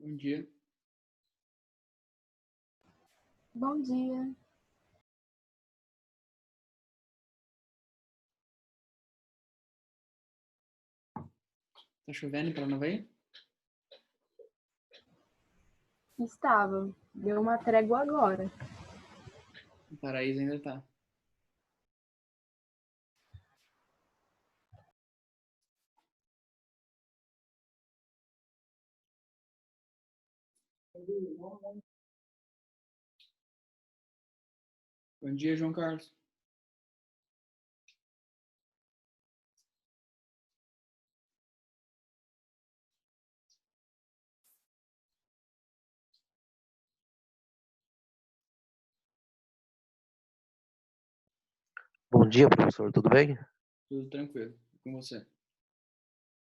Bom dia. Bom dia. Tá chovendo em Paranavaí? Estava. Deu uma trégua agora. No Paraíso ainda tá. Bom dia, João Carlos. Bom dia, professor. Tudo bem? Tudo tranquilo. E com você?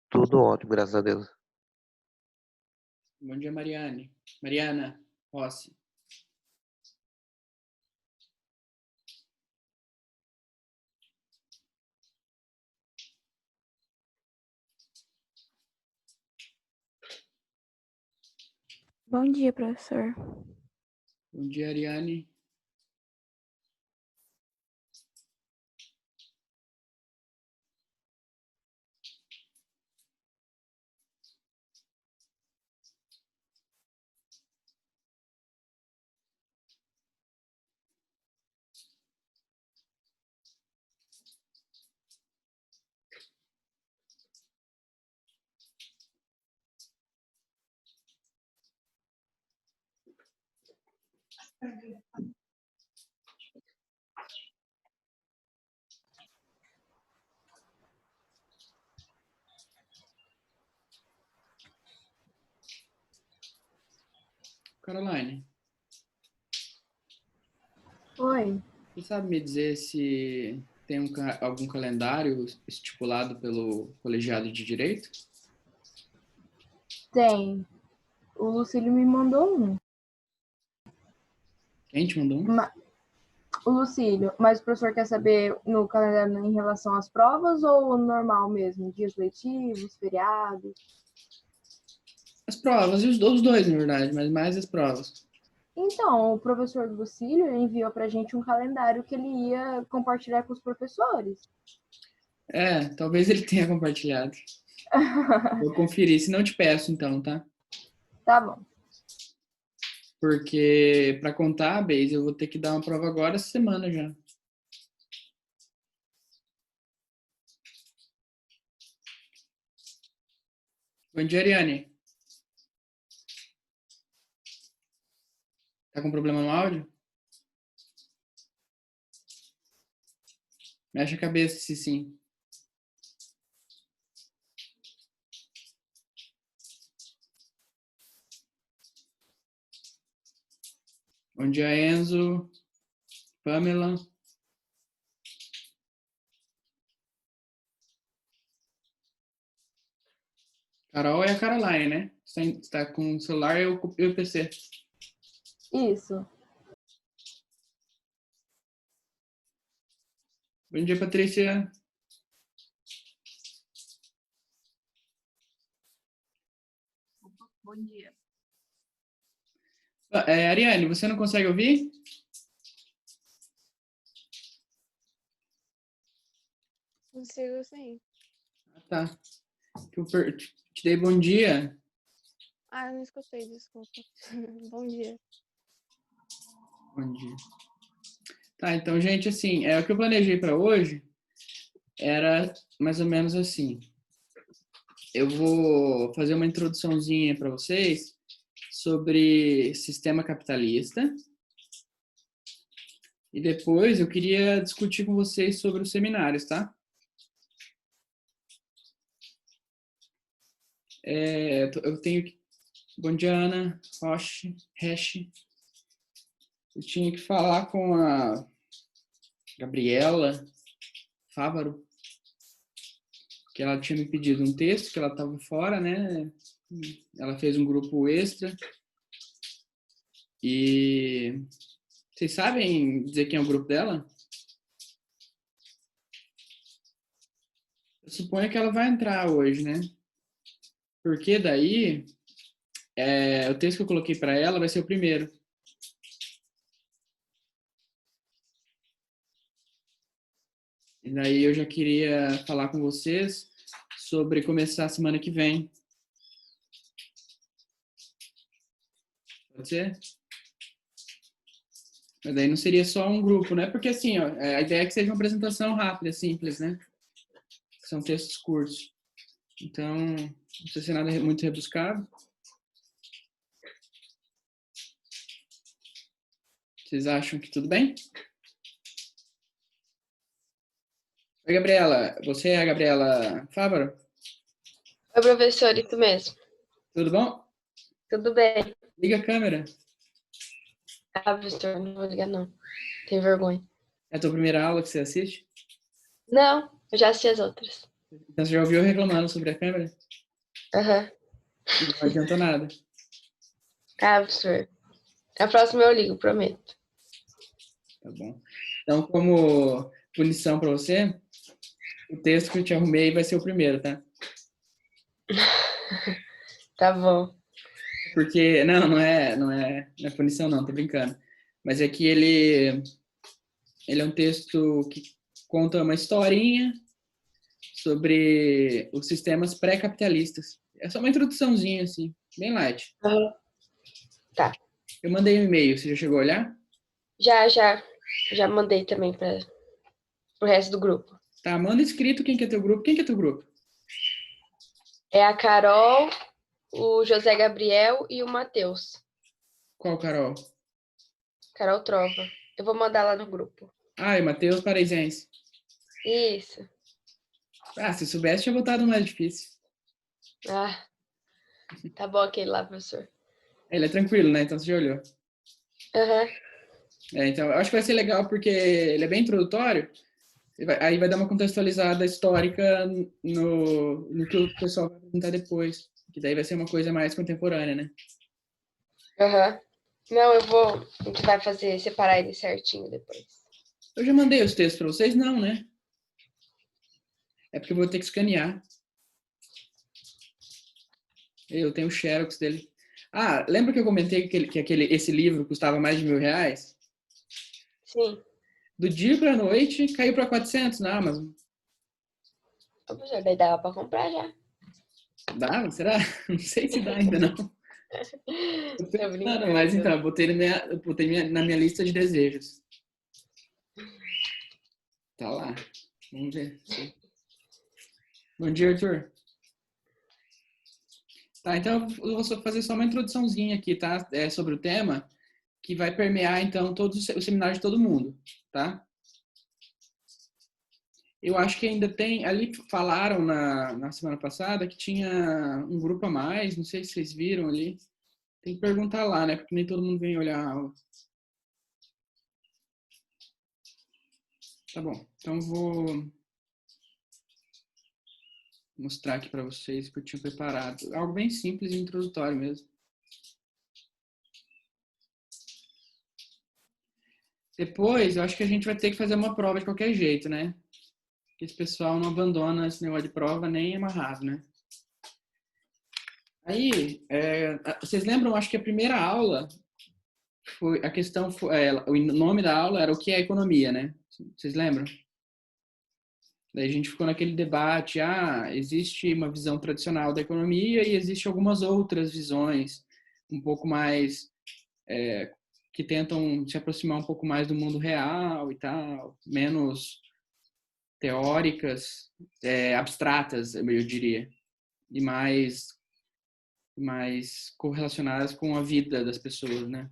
Tudo ótimo, graças a Deus. Bom dia, Mariane. Mariana Rossi. Bom dia, professor. Bom dia, Ariane. Caroline, Oi. você sabe me dizer se tem algum calendário estipulado pelo colegiado de direito? Tem. O Lucílio me mandou um. Quem te mandou um? O Lucílio. Mas o professor quer saber no calendário em relação às provas ou normal mesmo? Dias letivos, feriados? As provas, e os dois, na verdade, mas mais as provas. Então, o professor Lucílio enviou pra gente um calendário que ele ia compartilhar com os professores. É, talvez ele tenha compartilhado. Vou conferir, se não te peço então, tá? Tá bom. Porque para contábeis eu vou ter que dar uma prova agora essa semana já. Bom dia, Ariane. Tá com problema no áudio? Mexe a cabeça se sim. Bom dia, Enzo. Pamela. Carol é a Caroline, né? Você tá com o celular e eu o PC. Isso. Bom dia, Patrícia. Bom dia. Ariane, você não consegue ouvir? Consigo sim. Ah, tá. Te dei bom dia. Ah, eu não escutei, desculpa. Bom dia. Bom dia. Tá, então, gente, assim, o que eu planejei para hoje era mais ou menos assim. Eu vou fazer uma introduçãozinha para vocês sobre sistema capitalista. E depois eu queria discutir com vocês sobre os seminários, tá? Eu tenho que... Bom dia, Ana Roche, Resch. Eu tinha que falar com a Gabriela Fávaro, que ela tinha me pedido um texto, que ela estava fora, né? Ela fez um grupo extra. E vocês sabem dizer quem é o grupo dela? Eu suponho que ela vai entrar hoje, né? Porque daí o texto que eu coloquei para ela vai ser o primeiro. E daí eu já queria falar com vocês sobre começar a semana que vem. Pode ser? Mas daí não seria só um grupo, né? Porque assim, ó, a ideia é que seja uma apresentação rápida, simples, né? São textos curtos. Então, não precisa ser nada muito rebuscado. Vocês acham que tudo bem? Oi, Gabriela. Você é a Gabriela Fávaro? Oi, professor, isso mesmo. Tudo bom? Tudo bem. Liga a câmera. Ah, professor, não vou ligar, não. Tenho vergonha. É a tua primeira aula que você assiste? Não, eu já assisti as outras. Então você já ouviu reclamando sobre a câmera? Aham. Não adiantou nada. Ah, professor. A próxima eu ligo, prometo. Tá bom. Então, como punição para você, o texto que eu te arrumei vai ser o primeiro, tá? Tá bom. Porque, não é punição não, tô brincando. Mas é que ele é um texto que conta uma historinha sobre os sistemas pré-capitalistas. É só uma introduçãozinha, assim, bem light. Aham. Tá. Eu mandei um e-mail, você já chegou a olhar? Já mandei também para o resto do grupo. Tá, manda escrito quem que é teu grupo. Quem que é teu grupo? É a Carol, o José Gabriel e o Matheus. Qual, Carol? Carol Trova. Eu vou mandar lá no grupo. Ah, e Matheus Paraizense. Isso. Ah, se soubesse, tinha botado mais difícil. Ah, tá bom aquele lá, professor. Ele é tranquilo, né? Então você já olhou. Aham. Então, eu acho que vai ser legal porque ele é bem introdutório. Aí vai dar uma contextualizada histórica no que o pessoal vai apresentar depois. Que daí vai ser uma coisa mais contemporânea, né? Aham. Não, eu vou. A gente vai separar ele certinho depois. Eu já mandei os textos para vocês? Não, né? É porque eu vou ter que escanear. Eu tenho o xerox dele. Ah, lembra que eu comentei que esse livro custava mais de R$1.000? Sim. Do dia para a noite, caiu para 400 na Amazon. Ô, professor, daí dava pra comprar já. Dá? Será? Não sei se dá ainda, não. Tô Não, brincando. mas então, eu botei na minha lista de desejos. Tá lá. Vamos ver. Bom dia, Arthur. Tá, então eu vou fazer só uma introduçãozinha aqui, tá? Sobre o tema, que vai permear, então, todo o seminário de todo mundo, tá? Eu acho que ainda tem... Ali falaram na semana passada que tinha um grupo a mais, não sei se vocês viram ali. Tem que perguntar lá, né? Porque nem todo mundo vem olhar a aula. Tá bom, então vou mostrar aqui para vocês o que eu tinha preparado. Algo bem simples e introdutório mesmo. Depois, eu acho que a gente vai ter que fazer uma prova de qualquer jeito, né? Porque esse pessoal não abandona esse negócio de prova nem amarrado, né? Aí, vocês lembram, acho que a primeira aula, a questão foi, o nome da aula era o que é economia, né? Vocês lembram? Daí a gente ficou naquele debate, existe uma visão tradicional da economia e existe algumas outras visões um pouco mais, que tentam se aproximar um pouco mais do mundo real e tal, menos teóricas, abstratas, eu diria, e mais correlacionadas com a vida das pessoas, né?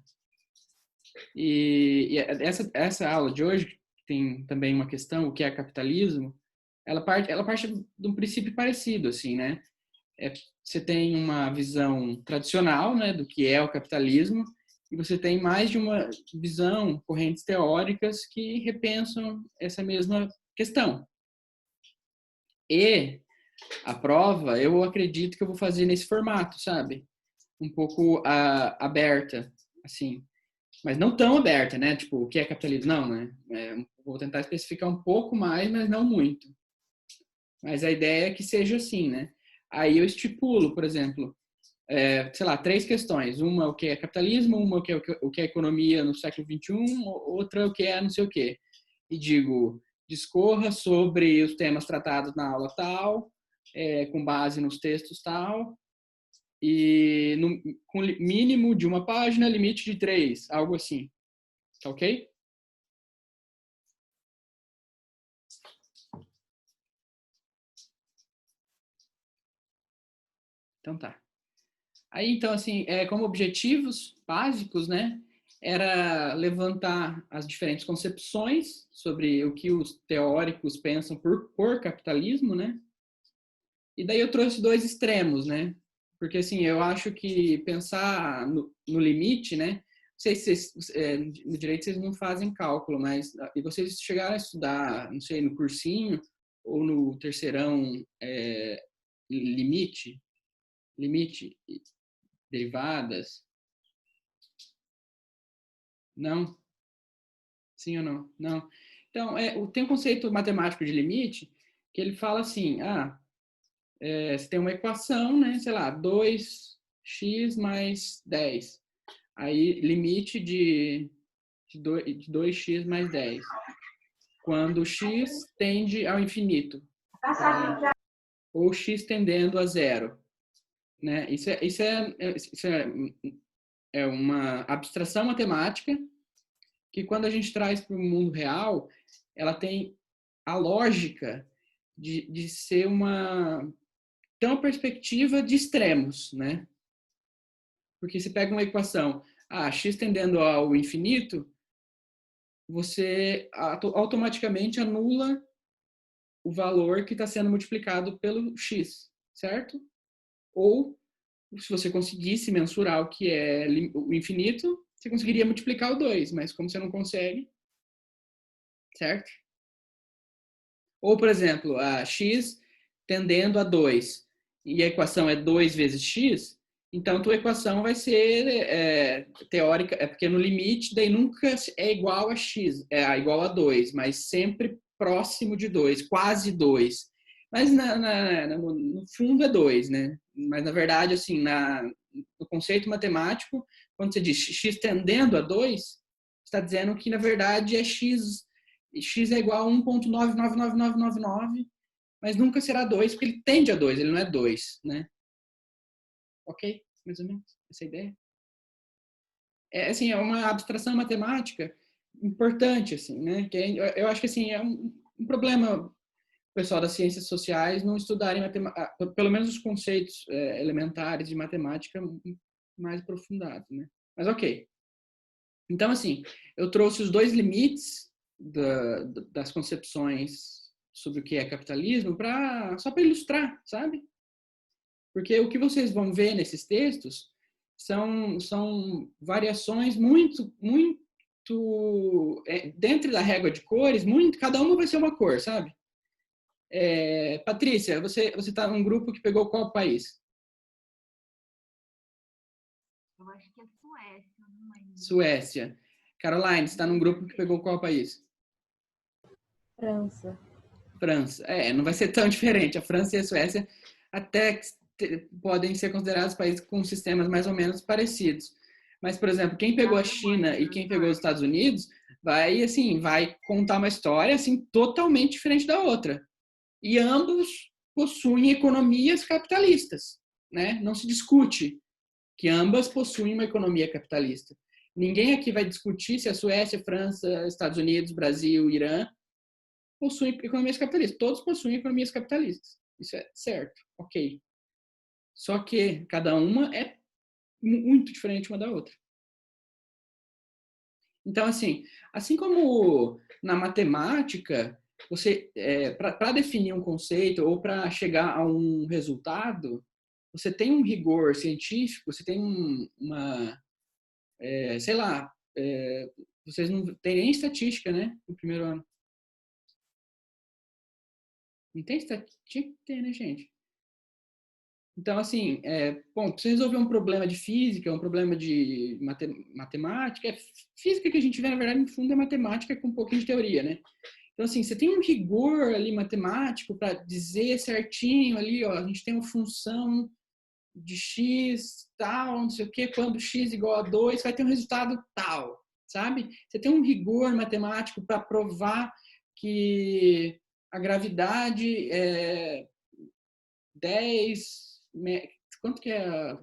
E essa aula de hoje tem também uma questão, o que é capitalismo, ela parte de um princípio parecido, assim, né? Você tem uma visão tradicional, né, do que é o capitalismo, e você tem mais de uma visão, correntes teóricas que repensam essa mesma questão. E a prova, eu acredito que eu vou fazer nesse formato, sabe? Um pouco aberta, assim. Mas não tão aberta, né? Tipo, o que é capitalismo? Não, né? Vou tentar especificar um pouco mais, mas não muito. Mas a ideia é que seja assim, né? Aí eu estipulo, por exemplo, sei lá, 3 questões. Uma, o que é capitalismo, uma, o que é economia no século XXI, outra, o que é não sei o quê. E digo, discorra sobre os temas tratados na aula tal, com base nos textos tal, e com mínimo de 1 página, limite de 3, algo assim. Tá ok? Então tá. Aí, então, assim, como objetivos básicos, né, era levantar as diferentes concepções sobre o que os teóricos pensam por capitalismo, né? E daí eu trouxe 2 extremos, né? Porque, assim, eu acho que pensar no limite, né? Não sei se no direito vocês não fazem cálculo, mas e vocês chegaram a estudar, não sei, no cursinho ou no terceirão limite, derivadas? Não? Sim ou não? Não. Então, tem um conceito matemático de limite que ele fala assim, você tem uma equação, né, sei lá, 2x mais 10. Aí, limite de 2x mais 10. Quando x tende ao infinito. Ou x tendendo a zero. Né? Isso é uma abstração matemática que, quando a gente traz para o mundo real, ela tem a lógica de ser ter uma perspectiva de extremos, né? Porque se pega uma equação, x tendendo ao infinito, você automaticamente anula o valor que está sendo multiplicado pelo x, certo? Ou, se você conseguisse mensurar o que é o infinito, você conseguiria multiplicar o 2, mas como você não consegue, certo? Ou, por exemplo, x tendendo a 2, e a equação é 2 vezes x, então tua equação vai ser teórica, porque no limite daí nunca é igual a x, igual a 2, mas sempre próximo de 2, quase 2. Mas no fundo é 2, né? Mas na verdade, assim, no conceito matemático, quando você diz x tendendo a 2, está dizendo que na verdade é x é igual a 1,99999, mas nunca será 2, porque ele tende a 2, ele não é 2, né? Ok? Mais ou menos essa ideia. Assim, é uma abstração matemática importante, assim, né? Que eu acho que, assim, é um problema o pessoal das ciências sociais não estudarem pelo menos os conceitos elementares de matemática mais aprofundados, né? Mas ok. Então, assim, eu trouxe os 2 limites das concepções sobre o que é capitalismo só para ilustrar, sabe? Porque o que vocês vão ver nesses textos são variações muito dentro da régua de cores, cada uma vai ser uma cor, sabe? Patrícia, você está num grupo que pegou qual país? Eu acho que é Suécia, não lembro. Suécia. Caroline, você está num grupo que pegou qual país? França. França. Não vai ser tão diferente. A França e a Suécia até podem ser considerados países com sistemas mais ou menos parecidos. Mas, por exemplo, quem pegou a China e quem pegou os Estados Unidos vai contar uma história assim totalmente diferente da outra. E ambos possuem economias capitalistas, né? Não se discute que ambas possuem uma economia capitalista. Ninguém aqui vai discutir se a Suécia, França, Estados Unidos, Brasil, Irã possuem economias capitalistas. Todos possuem economias capitalistas. Isso é certo, ok. Só que cada uma é muito diferente uma da outra. Então, assim como na matemática, você para definir um conceito ou para chegar a um resultado, você tem um rigor científico, você tem sei lá, vocês não têm nem estatística, né, no primeiro ano. Não tem estatística? Tem, né, gente? Então, assim, bom, para você resolver um problema de física, um problema de matemática, física que a gente vê, na verdade, no fundo, é matemática com um pouquinho de teoria, né? Então, assim, você tem um rigor ali matemático para dizer certinho ali, ó, a gente tem uma função de x tal, não sei o quê, quando x igual a 2, vai ter um resultado tal, sabe? Você tem um rigor matemático para provar que a gravidade é 10... Quanto que é a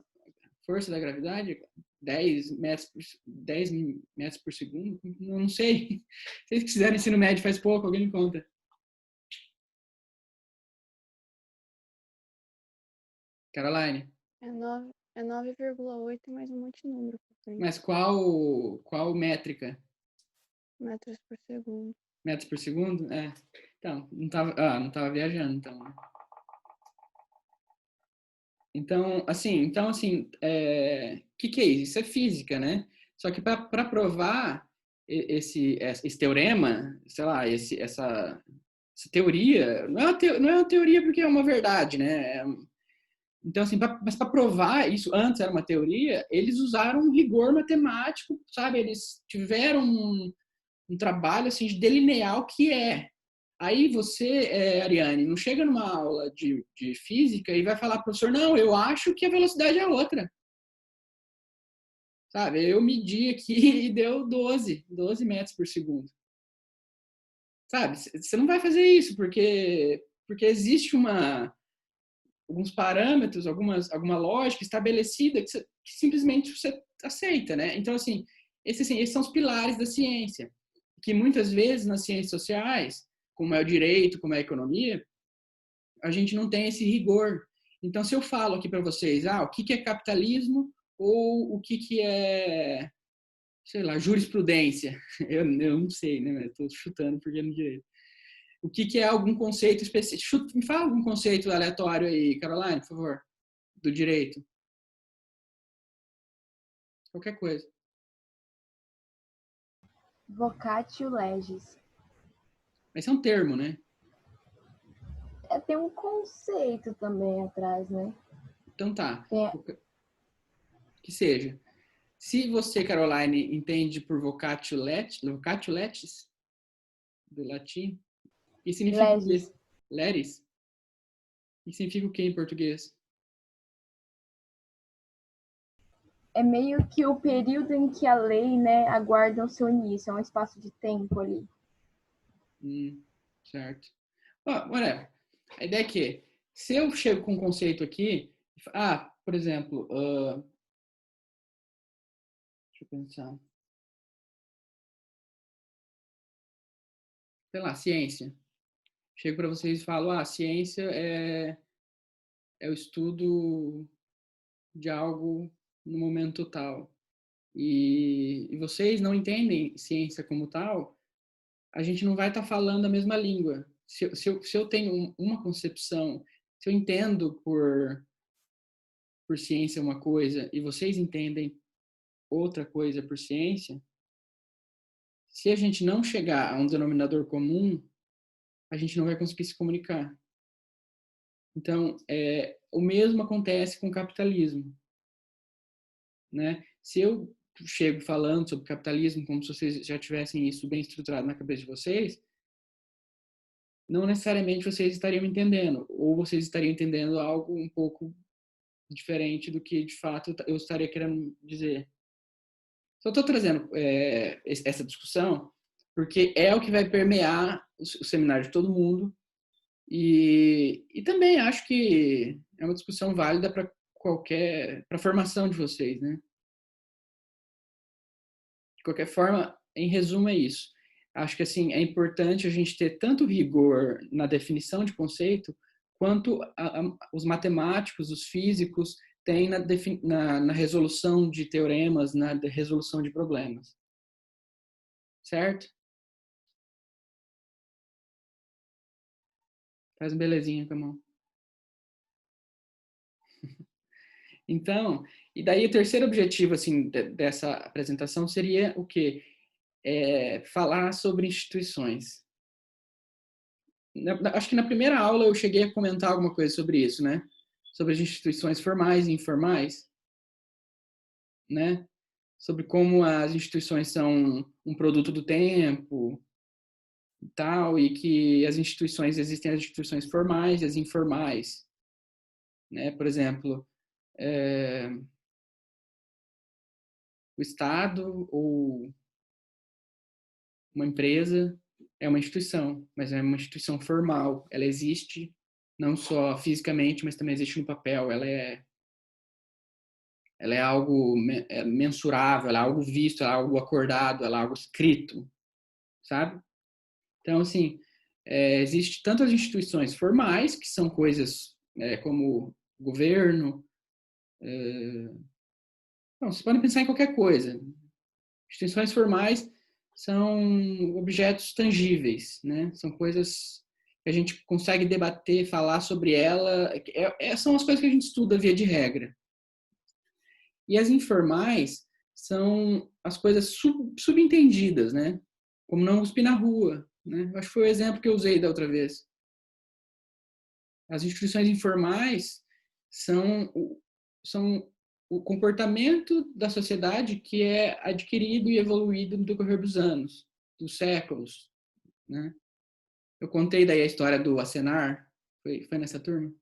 força da gravidade? 10 metros por segundo? Não sei. Se vocês quiserem ensino médio faz pouco, alguém me conta. Caroline, É 9,8 mais um monte de número por frente. mas qual métrica? Metros por segundo. Metros por segundo? É. Então, não tava viajando, então. Então, assim, que é isso? Isso é física, né? Só que para provar esse teorema, sei lá, essa teoria, não é uma teoria porque é uma verdade, né? Então, assim, mas para provar isso, antes era uma teoria, eles usaram um rigor matemático, sabe? Eles tiveram um trabalho, assim, de delinear o que é. Aí você, Ariane, não chega numa aula de física e vai falar, professor, não, eu acho que a velocidade é outra. Sabe? Eu medi aqui e deu 12 metros por segundo. Sabe? Você não vai fazer isso, porque existe alguns parâmetros, alguma lógica estabelecida que simplesmente você aceita, né? Então, assim, esses são os pilares da ciência, que muitas vezes nas ciências sociais, como é o direito, como é a economia, a gente não tem esse rigor. Então, se eu falo aqui para vocês, o que é capitalismo ou o que é, sei lá, jurisprudência, eu não sei, né? Estou chutando porque não direito. O que é algum conceito específico? Me fala algum conceito aleatório aí, Caroline, por favor, do direito. Qualquer coisa. Vocatio legis. Mas é um termo, né? Tem um conceito também atrás, né? Então tá. É. Que seja. Se você, Caroline, entende por vocatio legis, do latim, o que significa Legis. leris? O que significa o que em português? É meio que o período em que a lei, né, aguarda o seu início, é um espaço de tempo ali. Certo. Whatever. A ideia é que, se eu chego com um conceito aqui, por exemplo, deixa eu pensar. Sei lá, ciência. Chego para vocês e falo, ciência é o estudo de algo no momento tal. E vocês não entendem ciência como tal, a gente não vai estar falando a mesma língua. Se eu tenho uma concepção, se eu entendo por ciência uma coisa e vocês entendem outra coisa por ciência, se a gente não chegar a um denominador comum, a gente não vai conseguir se comunicar. Então, o mesmo acontece com o capitalismo, né? Se eu chego falando sobre capitalismo como se vocês já tivessem isso bem estruturado na cabeça de vocês, não necessariamente vocês estariam entendendo, ou vocês estariam entendendo algo um pouco diferente do que, de fato, eu estaria querendo dizer. Só estou trazendo essa discussão porque é o que vai permear o seminário de todo mundo e também acho que é uma discussão válida para a formação de vocês, né? De qualquer forma, em resumo é isso. Acho que assim é importante a gente ter tanto rigor na definição de conceito quanto os matemáticos, os físicos têm na resolução de teoremas, na resolução de problemas. Certo? Faz um belezinha com a mão. Então, e daí o terceiro objetivo assim dessa apresentação seria o quê? Falar sobre instituições. Acho que na primeira aula eu cheguei a comentar alguma coisa sobre isso, né? Sobre as instituições formais e informais, né? Sobre como as instituições são um produto do tempo e tal, e que existem as instituições formais e as informais, né? Por exemplo, o Estado ou uma empresa é uma instituição, mas é uma instituição formal. Ela existe não só fisicamente, mas também existe no papel. Ela é algo mensurável, ela é algo visto, ela é algo acordado, ela é algo escrito, sabe? Então, assim, existe tantas instituições formais, que são coisas como governo. Vocês podem pensar em qualquer coisa. Instituições formais são objetos tangíveis, né? São coisas que a gente consegue debater, falar sobre ela. São as coisas que a gente estuda via de regra. E as informais são as coisas subentendidas, né? Como não cuspir na rua, né? Acho que foi o exemplo que eu usei da outra vez. As instituições informais são o comportamento da sociedade que é adquirido e evoluído no decorrer dos anos, dos séculos, né? Eu contei daí a história do Acenar, foi nessa turma?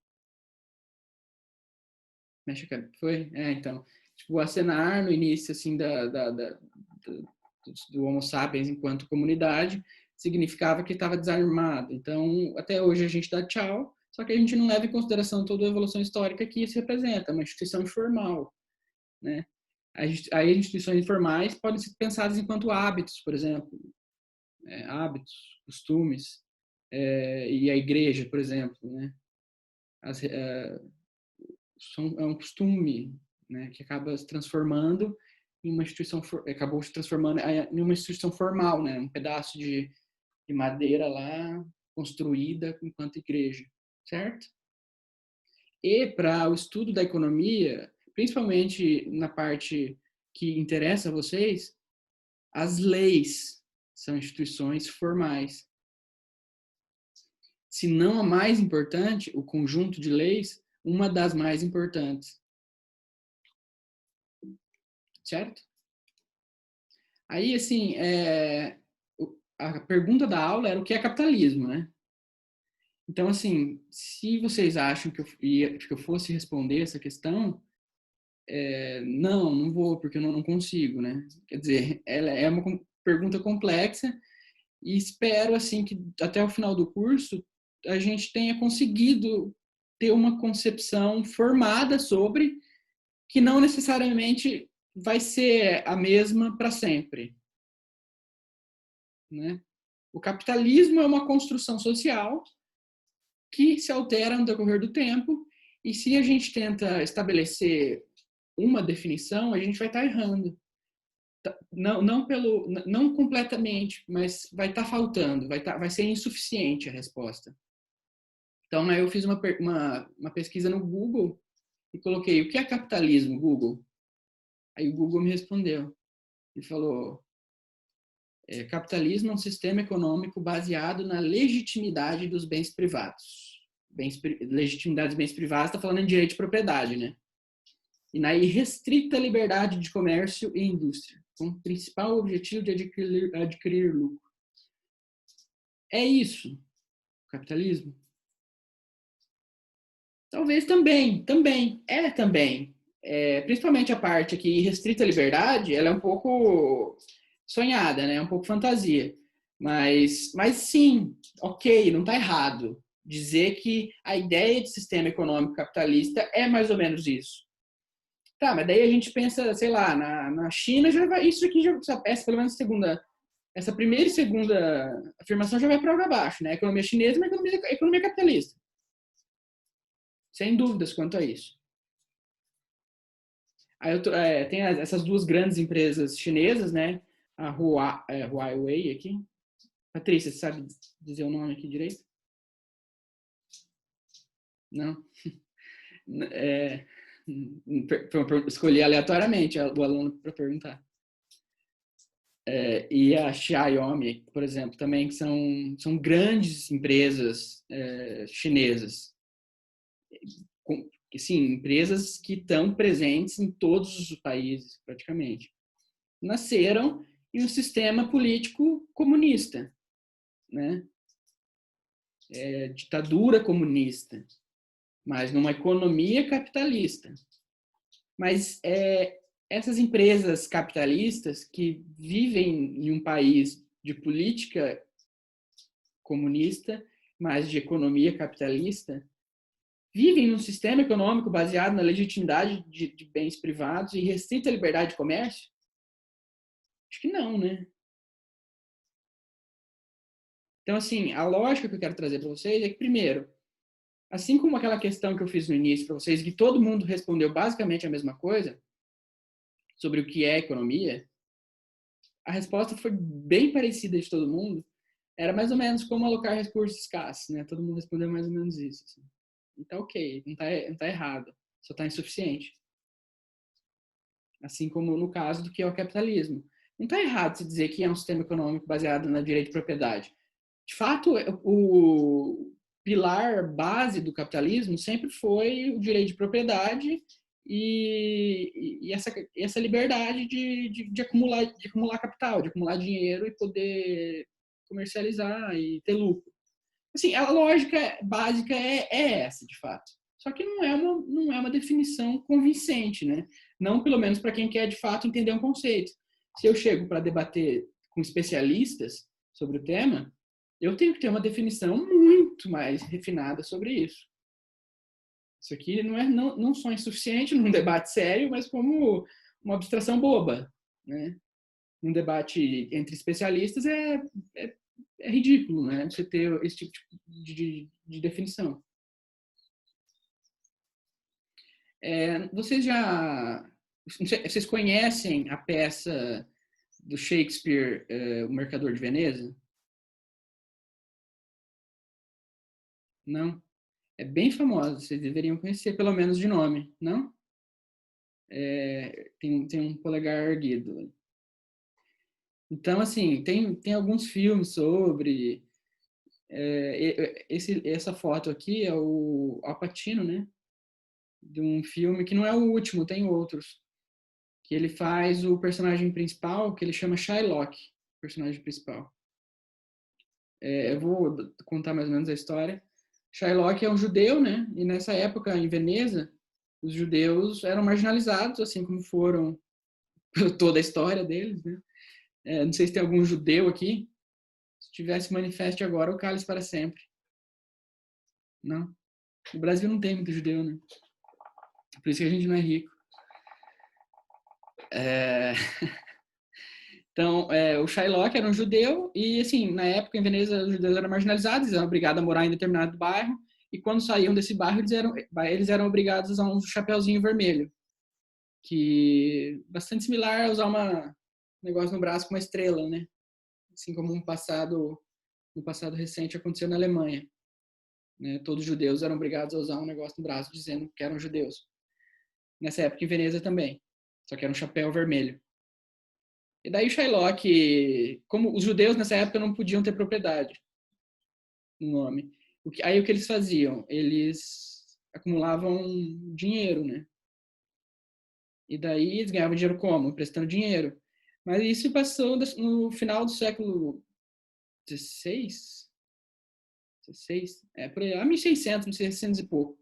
Foi? Então, tipo, o Acenar, no início, assim, do Homo sapiens enquanto comunidade, significava que estava desarmado. Então, até hoje a gente dá tchau, só que a gente não leva em consideração toda a evolução histórica que isso representa, uma instituição informal, né? Aí instituições informais podem ser pensadas enquanto hábitos, por exemplo, hábitos, costumes, e a igreja, por exemplo, né? É um costume, né, que acaba se transformando em uma instituição, acabou se transformando em uma instituição formal, né? Um pedaço de madeira lá construída enquanto igreja, certo? E para o estudo da economia, principalmente na parte que interessa a vocês, as leis são instituições formais. Se não a mais importante, o conjunto de leis, uma das mais importantes. Certo? Aí, assim, a pergunta da aula era o que é capitalismo, né? Então, assim, se vocês acham que eu fosse responder essa questão, não vou, porque eu não consigo, né? Quer dizer, ela é uma pergunta complexa e espero, assim, que até o final do curso a gente tenha conseguido ter uma concepção formada sobre que não necessariamente vai ser a mesma para sempre, né? O capitalismo é uma construção social que se altera no decorrer do tempo, e se a gente tenta estabelecer uma definição, a gente vai estar errando. Não completamente, mas vai estar faltando, vai ser insuficiente a resposta. Então, né, eu fiz uma pesquisa no Google e coloquei: o que é capitalismo, Google? Aí o Google me respondeu e falou: capitalismo é um sistema econômico baseado na legitimidade dos bens privados. Legitimidade dos bens privados está falando em direito de propriedade, né? E na irrestrita liberdade de comércio e indústria, com o principal objetivo de adquirir lucro. É isso, o capitalismo? Talvez também. Principalmente a parte aqui, irrestrita liberdade, ela é um pouco sonhada, né? Um pouco fantasia. Mas sim, ok, não está errado dizer que a ideia de sistema econômico capitalista é mais ou menos isso. Tá, mas daí a gente pensa, sei lá, na China, já vai, isso aqui já, pelo menos essa primeira e segunda afirmação já vai para água abaixo, né? A economia chinesa é uma economia capitalista. Sem dúvidas quanto a isso. Aí tem essas duas grandes empresas chinesas, né? A Huawei aqui. Patrícia, você sabe dizer o nome aqui direito? Não? Escolhi aleatoriamente o aluno para perguntar. E a Xiaomi, por exemplo, também são grandes empresas chinesas. Sim, empresas que estão presentes em todos os países, praticamente. Nasceram em um sistema político comunista, né? Ditadura comunista, mas numa economia capitalista. Mas essas empresas capitalistas que vivem em um país de política comunista, mas de economia capitalista, vivem num sistema econômico baseado na legitimidade de bens privados e restrita à liberdade de comércio? Acho que não, né? Então, assim, a lógica que eu quero trazer para vocês é que, primeiro, assim como aquela questão que eu fiz no início para vocês, que todo mundo respondeu basicamente a mesma coisa sobre o que é economia, a resposta foi bem parecida de todo mundo. Era mais ou menos como alocar recursos escassos, né? Todo mundo respondeu mais ou menos isso. Assim. E tá ok, não tá errado, só tá insuficiente. Assim como no caso do que é o capitalismo. Não tá errado se dizer que é um sistema econômico baseado no direito de propriedade. De fato, o pilar base do capitalismo sempre foi o direito de propriedade e essa liberdade de acumular capital, de acumular dinheiro e poder comercializar e ter lucro. Assim, a lógica básica é essa, de fato. Só que não é uma definição convincente, né? Não, pelo menos, para quem quer, de fato, entender um conceito. Se eu chego para debater com especialistas sobre o tema, eu tenho que ter uma definição muito mais refinada sobre isso. Isso aqui não só insuficiente num debate sério, mas como uma abstração boba, né? Um debate entre especialistas é ridículo, né? Você ter esse tipo de definição. Vocês conhecem a peça do Shakespeare, O Mercador de Veneza? Não? É bem famosa, vocês deveriam conhecer, pelo menos de nome, não? Tem um polegar erguido. Então, assim, tem alguns filmes sobre... essa foto aqui é o Al Pacino, né? De um filme que não é o último, tem outros. Que ele faz o personagem principal, que ele chama Shylock, o personagem principal. Eu vou contar mais ou menos a história. Shylock é um judeu, né? E nessa época, em Veneza, os judeus eram marginalizados, assim como foram toda a história deles, né? Não sei se tem algum judeu aqui. Se tivesse, manifeste agora ou cale-se para sempre. Não. No Brasil não tem muito judeu, né? Por isso que a gente não é rico. Então, o Shylock era um judeu e, assim, na época em Veneza os judeus eram marginalizados, eles eram obrigados a morar em determinado bairro e quando saíam desse bairro eles eram obrigados a usar um chapéuzinho vermelho, que bastante similar a usar um negócio no braço com uma estrela, né? Assim como no passado recente aconteceu na Alemanha, né? Todos os judeus eram obrigados a usar um negócio no braço dizendo que eram judeus. Nessa época em Veneza também, só que era um chapéu vermelho. E daí o Shylock, como os judeus nessa época não podiam ter propriedade no nome. Aí o que eles faziam? Eles acumulavam dinheiro, né? E daí eles ganhavam dinheiro como? Emprestando dinheiro. Mas isso passou no final do século XVI? 16? Por aí, 1600, 1600 e pouco.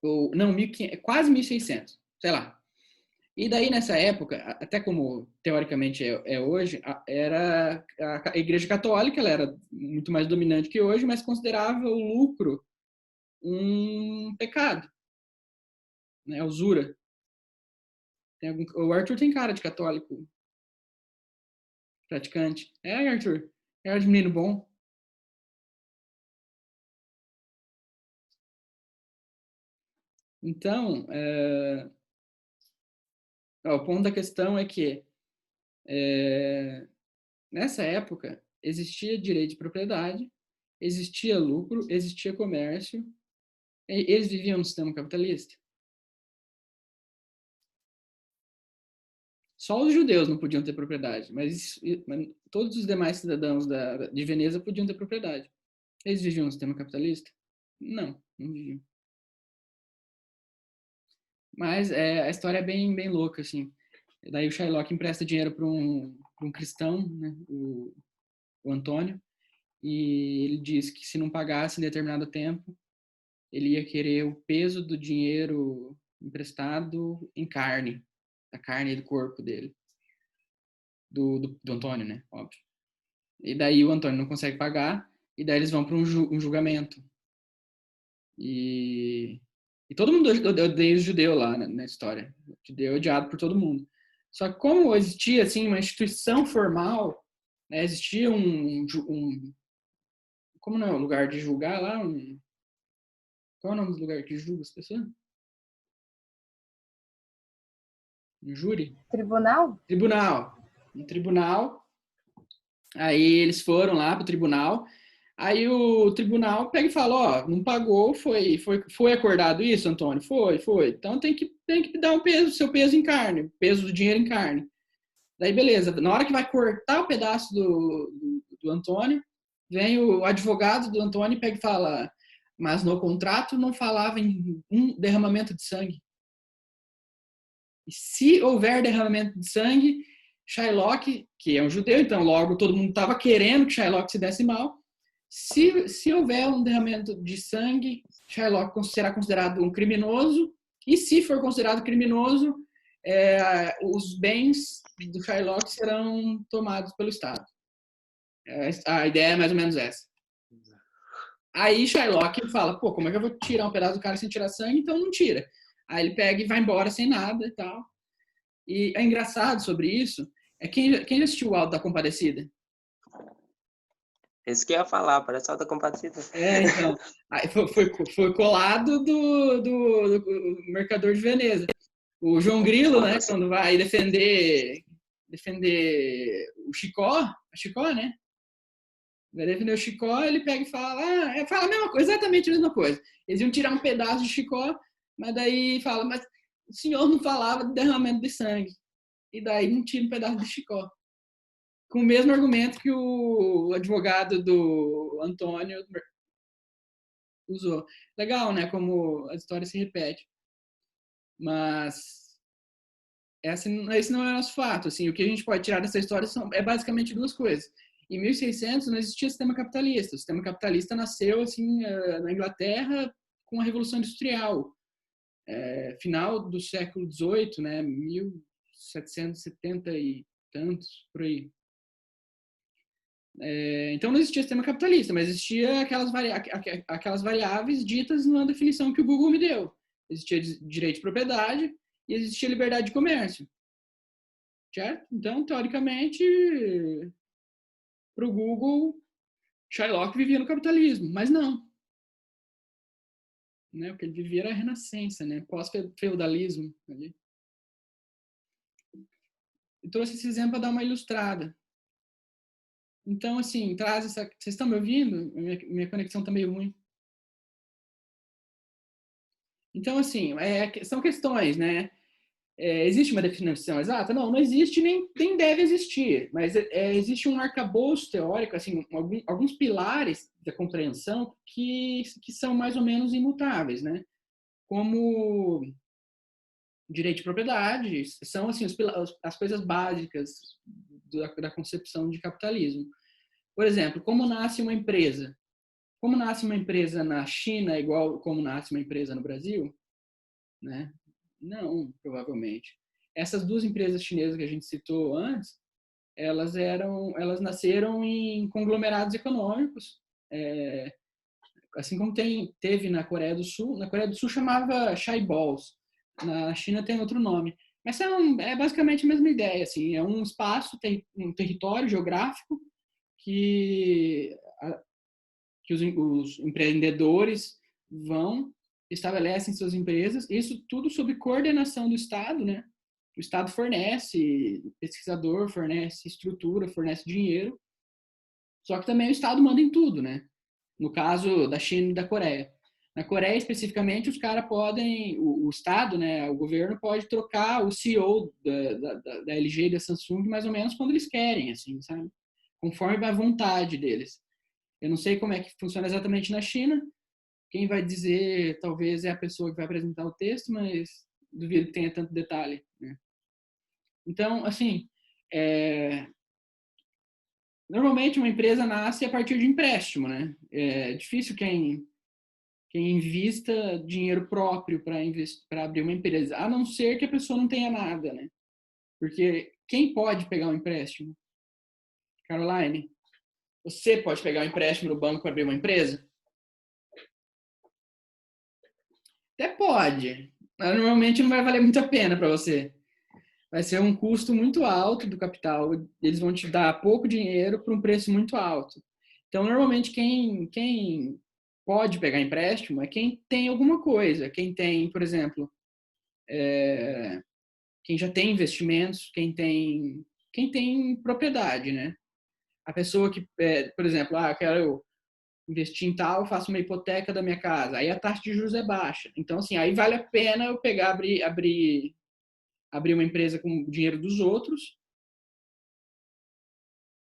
Ou, não, 1500, quase 1600, sei lá. E daí, nessa época, até como teoricamente é hoje, era a Igreja Católica, ela era muito mais dominante que hoje, mas considerava o lucro um pecado, né? Usura. O Arthur tem cara de católico praticante. Arthur, é de menino bom. Então, o ponto da questão é que nessa época existia direito de propriedade, existia lucro, existia comércio, eles viviam no sistema capitalista. Só os judeus não podiam ter propriedade, mas todos os demais cidadãos de Veneza podiam ter propriedade. Eles viviam no sistema capitalista? Não viviam. Mas a história é bem, bem louca, assim. Daí o Shylock empresta dinheiro para um cristão, né, o Antônio, e ele diz que se não pagasse em determinado tempo, ele ia querer o peso do dinheiro emprestado em carne, a carne do corpo dele, do Antônio, né? Óbvio. E daí o Antônio não consegue pagar, e daí eles vão para um julgamento. E todo mundo odeia o judeu lá na história. O judeu é odiado por todo mundo. Só que como existia assim, uma instituição formal, né, existia como não é o lugar de julgar lá? Qual é o nome do lugar que julga as pessoas? Um júri? Tribunal? Tribunal. Um tribunal. Aí eles foram lá pro tribunal. Aí o tribunal pega e fala, ó, não pagou, foi acordado isso, Antônio? Foi. Então tem que dar seu peso em carne, peso do dinheiro em carne. Daí beleza, na hora que vai cortar o pedaço do Antônio, vem o advogado do Antônio e pega e fala, mas no contrato não falava em um derramamento de sangue. E se houver derramamento de sangue, Shylock, que é um judeu, então logo todo mundo estava querendo que Shylock se desse mal. Se houver um derramamento de sangue, Shylock será considerado um criminoso. E se for considerado criminoso, os bens do Shylock serão tomados pelo Estado. A ideia é mais ou menos essa. Aí Shylock fala, pô, como é que eu vou tirar um pedaço do cara sem tirar sangue? Então não tira. Aí ele pega e vai embora sem nada e tal. E é engraçado sobre isso, quem já assistiu o Auto da Compadecida? Isso que eu ia falar, parece Auto da Compadecida. Então, aí foi colado do Mercador de Veneza. O João Grilo, né, quando vai defender o Chicó, a Chicó, né? Vai defender o Chicó, ele pega e fala, fala a mesma coisa, exatamente a mesma coisa. Eles iam tirar um pedaço de Chicó, mas daí fala, mas o senhor não falava de derramamento de sangue. E daí não tira um pedaço de Chicó. Com o mesmo argumento que o advogado do Antônio usou. Legal, né? Como a história se repete. Mas esse não é o nosso fato. Assim, o que a gente pode tirar dessa história é basicamente duas coisas. Em 1600 não existia sistema capitalista. O sistema capitalista nasceu assim na Inglaterra com a Revolução Industrial. Final do século XVIII, né? 1770 e tantos, por aí. Então não existia sistema capitalista, mas existia aquelas variáveis ditas na definição que o Google me deu. Existia direito de propriedade e existia liberdade de comércio. Certo? Então, teoricamente, para o Google, Shylock vivia no capitalismo, mas não. Né? O que ele vivia era a renascença, né? Pós-feudalismo. Ali. Eu trouxe esse exemplo para dar uma ilustrada. Então, assim, traz essa... Vocês estão me ouvindo? Minha conexão está meio ruim. Então, assim, são questões, né? Existe uma definição exata? Não existe nem deve existir. Mas existe um arcabouço teórico, assim, alguns pilares da compreensão que são mais ou menos imutáveis, né? Como direito de propriedade, são, assim, as coisas básicas da concepção de capitalismo. Por exemplo, como nasce uma empresa? Como nasce uma empresa na China igual como nasce uma empresa no Brasil? Né? Não, provavelmente. Essas duas empresas chinesas que a gente citou antes, elas nasceram em conglomerados econômicos, assim como teve na Coreia do Sul. Na Coreia do Sul chamava Chaeballs, na China tem outro nome. Mas é basicamente a mesma ideia, assim, é um espaço, um território geográfico que os empreendedores estabelecem suas empresas, isso tudo sob coordenação do Estado, né? O Estado fornece pesquisador, fornece estrutura, fornece dinheiro, só que também o Estado manda em tudo, né? No caso da China e da Coreia. Na Coreia, especificamente, os caras podem, o Estado, né, o governo pode trocar o CEO da LG e da Samsung mais ou menos quando eles querem, assim, sabe? Conforme a vontade deles. Eu não sei como é que funciona exatamente na China. Quem vai dizer, talvez, é a pessoa que vai apresentar o texto, mas duvido que tenha tanto detalhe. Né? Então, assim, normalmente uma empresa nasce a partir de empréstimo, né? É difícil quem quem invista dinheiro próprio para abrir uma empresa, a não ser que a pessoa não tenha nada, né? Porque quem pode pegar um empréstimo? Caroline, você pode pegar um empréstimo no banco para abrir uma empresa? Até pode, mas normalmente não vai valer muito a pena para você. Vai ser um custo muito alto do capital. Eles vão te dar pouco dinheiro por um preço muito alto. Então, normalmente, quem pode pegar empréstimo é quem tem alguma coisa. Quem tem, por exemplo, quem já tem investimentos, quem tem propriedade, né? A pessoa que, por exemplo, eu quero investir em tal, faço uma hipoteca da minha casa. Aí a taxa de juros é baixa. Então, assim, aí vale a pena eu pegar, abrir uma empresa com o dinheiro dos outros,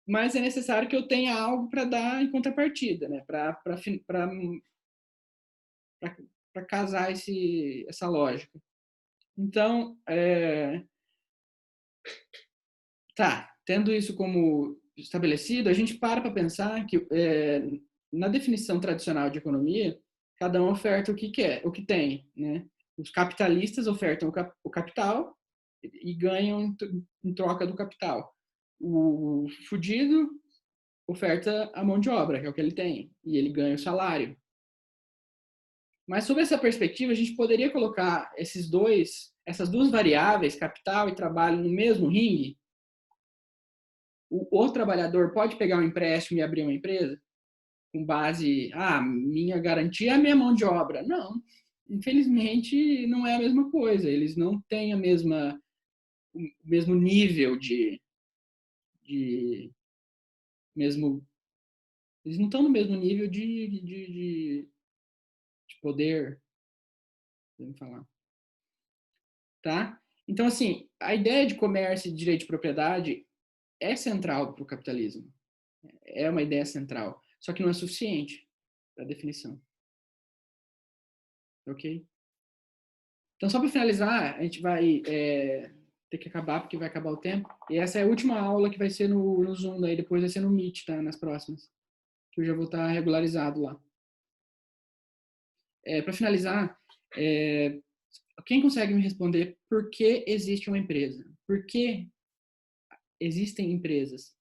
mas é necessário que eu tenha algo para dar em contrapartida, né? Para casar essa lógica. Então, tendo isso como estabelecido, a gente para pensar que na definição tradicional de economia, cada um oferta o que quer, o que tem, né? Os capitalistas ofertam o capital e ganham em troca do capital. O fudido oferta a mão de obra, que é o que ele tem, e ele ganha o salário. Mas sob essa perspectiva, a gente poderia colocar essas duas variáveis, capital e trabalho, no mesmo ringue? O trabalhador pode pegar um empréstimo e abrir uma empresa com base, minha garantia é a minha mão de obra. Não, infelizmente não é a mesma coisa. Eles não têm o mesmo nível mesmo, eles não estão no mesmo nível de poder, vamos falar, tá? Então, assim, a ideia de comércio e de direito de propriedade é central para o capitalismo. É uma ideia central. Só que não é suficiente para a definição. Ok? Então, só para finalizar, a gente vai ter que acabar, porque vai acabar o tempo. E essa é a última aula que vai ser no Zoom, daí depois vai ser no Meet, tá? Nas próximas. Que eu já vou estar regularizado lá. Para finalizar, quem consegue me responder por que existe uma empresa? Por que existem empresas?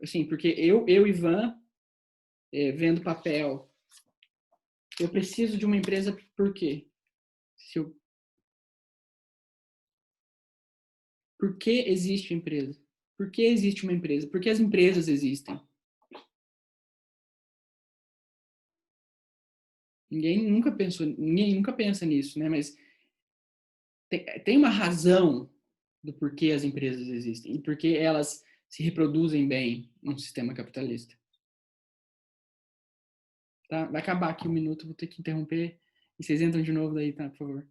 Assim, porque eu Ivan, vendo papel, eu preciso de uma empresa por quê? Por que existe empresa? Por que existe uma empresa? Por que as empresas existem? Ninguém nunca pensa nisso, né? Mas tem uma razão do porquê as empresas existem e porquê elas se reproduzem bem num sistema capitalista. Tá? Vai acabar aqui um minuto, vou ter que interromper. E vocês entram de novo daí, tá? Por favor.